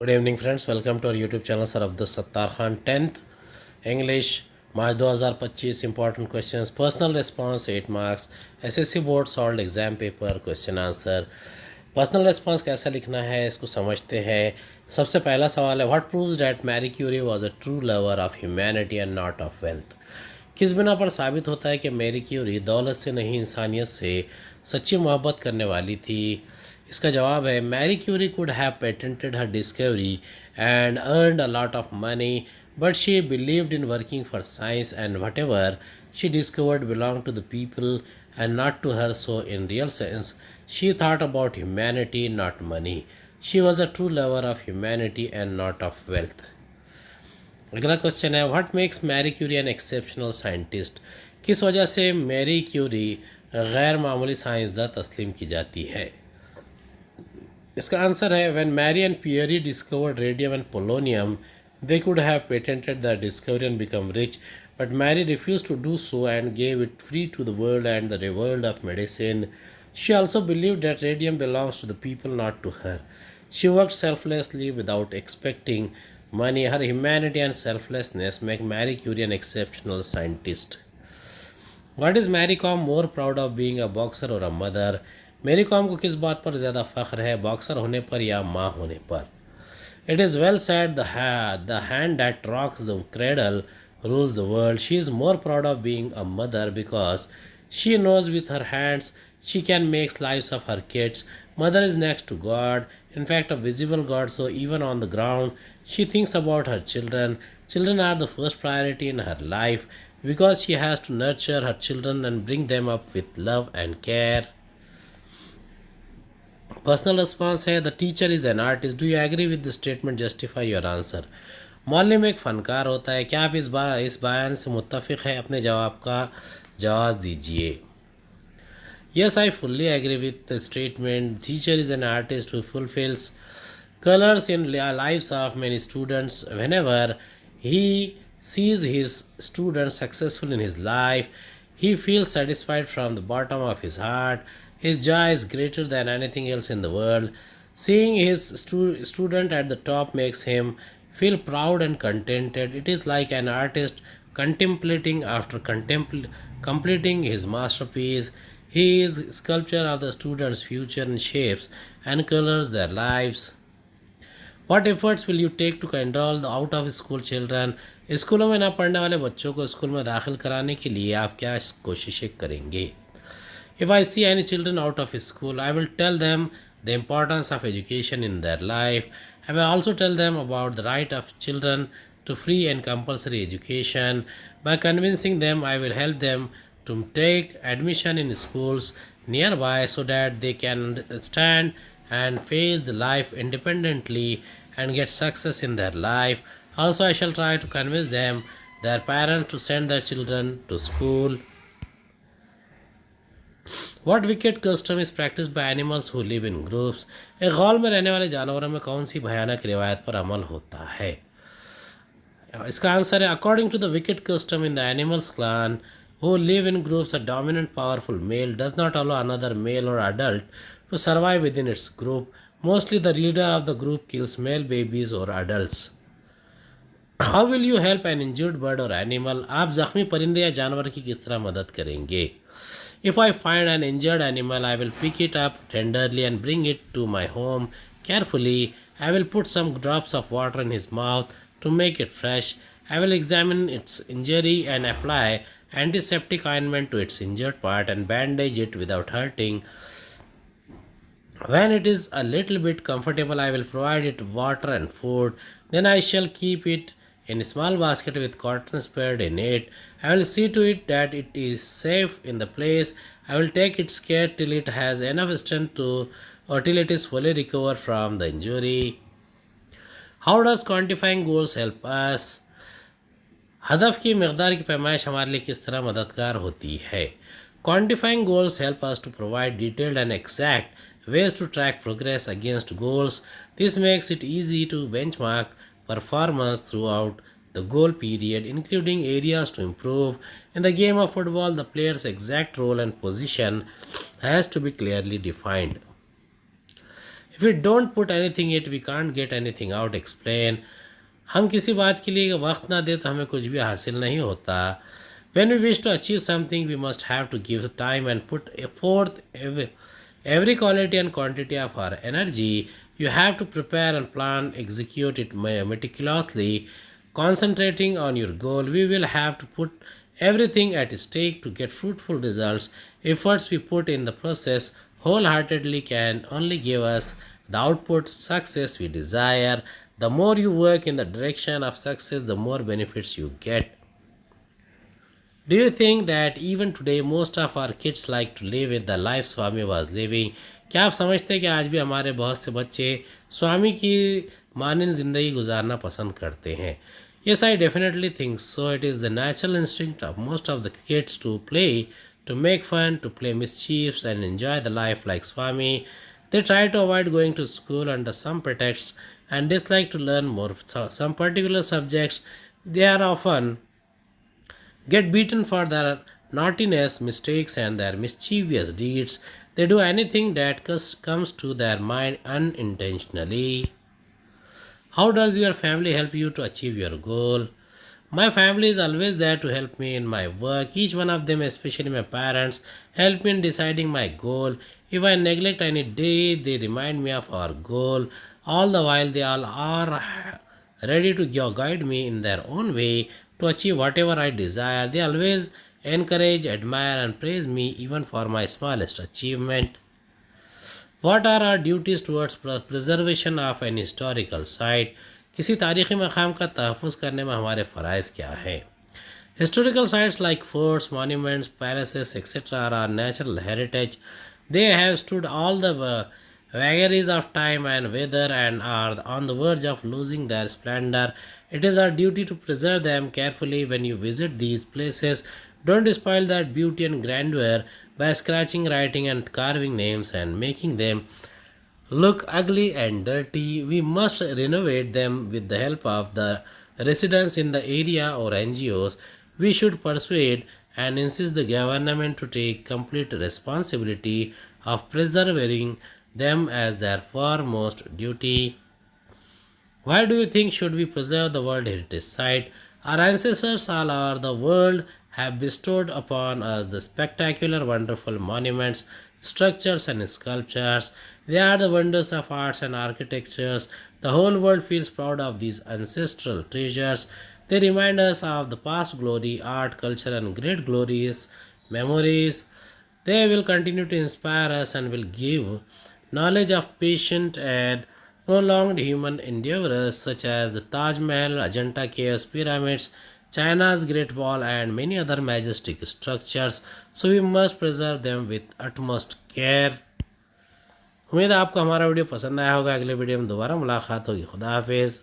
Good evening friends, welcome to our YouTube channel Sir Abdul Sattar Khan 10th English March 2025 important questions personal response 8 marks SSC board solved exam paper question answer personal response कैसे लिखना है इसको समझते हैं। सबसे पहला सवाल है what proves that Marie Curie was a true lover of humanity and not of wealth. किस बिना पर साबित होता है कि मैरी क्यूरी दौलत से नहीं इंसानियत से सच्ची मोहब्बत करने वाली थी। इसका जवाब है Marie Curie could have patented her discovery and earned a lot of money but she believed in working for science and whatever she discovered belong to the people and not to her, so in real sense she thought about humanity, not money. She was a true lover of humanity and not of wealth. अगला question है what makes Marie Curie an exceptional scientist. किस वजह से Marie Curie गैर मामूली साइंसदान तस्लीम की जाती है। इसका आंसर है when Marie and Pierre discovered radium and polonium they could have patented the discovery and become rich, but Mary refused to do so and gave it free to the world and the world of medicine. She also believed that radium belongs to the people, not to her. She worked selflessly without expecting money. Her humanity and selflessness make Marie Curie an exceptional scientist. What is Mary Kom more proud of, being a boxer or a mother? मेरी com को किस बात पर ज़्यादा फ़ख्र है, boxer होने पर या माँ होने पर। It is well said, the hand that rocks the cradle rules the world. She is more proud of being a mother because she knows with her hands she can make lives of her kids. Mother is next to God, in fact, a visible God, so even on the ground, she thinks about her children. Children are the first priority in her life because she has to nurture her children and bring them up with love and care. Personal response है the teacher is an artist. Do you agree with the statement, justify your answer. मौलम एक फ़नकार होता है। क्या आप इस बयान से मुत्तफ़िक़ हैं? अपने जवाब का जवाब दीजिए। Yes, I fully agree with the statement. Teacher is an artist who fulfils colors in lives of many students. Whenever he sees his students successful in his life, he feels satisfied from the bottom of his heart. His joy is greater than anything else in the world. Seeing his student at the top makes him feel proud and contented. It is like an artist contemplating after completing his masterpiece. He is sculpture of the students' future and shapes and colors their lives. What efforts will you take to enroll the out of school children? स्कूलों में ना पढ़ने वाले बच्चों को school में दाखिल कराने के लिए आप क्या कोशिशें करेंगे? If I see any children out of school, I will tell them the importance of education in their life. I will also tell them about the right of children to free and compulsory education. By convincing them, I will help them to take admission in schools nearby so that they can stand and face the life independently and get success in their life. Also, I shall try to convince them, their parents, to send their children to school. What wicked custom is practiced by animals who live in groups? एक गौल में रहने वाले जानवरों में कौन सी भयानक रिवायत पर अमल होता है? इसका आंसर है according to the wicked custom in the animals clan who live in groups, a dominant powerful male does not allow another male or adult to survive within its group. Mostly the leader of the group kills male babies or adults. How will you help an injured bird or animal? आप जख्मी परिंदे या जानवर की किस तरह मदद करेंगे? If I find an injured animal, I will pick it up tenderly and bring it to my home carefully. I will put some drops of water in his mouth to make it fresh. I will examine its injury and apply antiseptic ointment to its injured part and bandage it without hurting. When it is a little bit comfortable, I will provide it water and food. Then I shall keep it in a small basket with cotton spread in it. I will see to it that it is safe in the place. I will take its care till it has enough strength to, or till it is fully recovered from the injury. How does quantifying goals help us? हदफ की मकदार की पैमाइश हमारे लिए किस तरह मददगार होती है? Quantifying goals help us to provide detailed and exact ways to track progress against goals. This makes it easy to benchmark performance throughout the goal period, including areas to improve. In the game of football, the player's exact role and position has to be clearly defined. If we don't put anything in it, we can't get anything out. Explain. हम किसी बात के लिए वक्त ना दे तो हमें कुछ भी हासिल नहीं होता. When we wish to achieve something, we must have to give time and put forth every quality and quantity of our energy. You have to prepare and plan, execute it meticulously, concentrating on your goal. We will have to put everything at stake to get fruitful results. Efforts we put in the process wholeheartedly can only give us the output success we desire. The more you work in the direction of success, the more benefits you get. Do you think that even today most of our kids like to live with the life Swami was living? क्या आप समझते हैं कि आज भी हमारे बहुत से बच्चे स्वामी की मानंद ज़िंदगी गुजारना पसंद करते हैं? Yes, I definitely think so. It is the natural instinct of most of the kids to play, to make fun, to play mischiefs and enjoy the life like Swami. They try to avoid going to school under some pretexts and dislike to learn more some particular subjects. They are often get beaten for their naughtiness, mistakes, and their mischievous deeds. They do anything that comes to their mind unintentionally. How does your family help you to achieve your goal? My family is always there to help me in my work. Each one of them, especially my parents, help me in deciding my goal. If I neglect any day, they remind me of our goal. All the while, they all are ready to guide me in their own way to achieve whatever I desire. They always encourage, admire, and praise me even for my smallest achievement. What are our duties towards preservation of an historical site? किसी तारीख़ी मकाम का तहफ़्फ़ुज़ करने में हमारे फ़राइज़ क्या है? Historical sites like forts, monuments, palaces, etc. are our natural heritage. They have stood all the vagaries of time and weather and are on the verge of losing their splendor. It is our duty to preserve them carefully. When you visit these places, don't spoil their beauty and grandeur by scratching, writing, and carving names and making them look ugly and dirty. We must renovate them with the help of the residents in the area or NGOs. We should persuade and insist the government to take complete responsibility of preserving them as their foremost duty. Why do you think should we preserve the World Heritage Site? Our ancestors all over the world have bestowed upon us the spectacular, wonderful monuments, structures and sculptures. They are the wonders of arts and architectures. The whole world feels proud of these ancestral treasures. They remind us of the past glory, art, culture and great glorious memories. They will continue to inspire us and will give knowledge of patient and prolonged human endeavors such as the Taj Mahal, Ajanta Caves, pyramids, China's Great Wall and many other majestic structures. So we must preserve them with utmost care. उम्मीद है आपको हमारा video पसंद आया होगा. अगले video में दोबारा मुलाकात होगी. खुदा हाफिज़.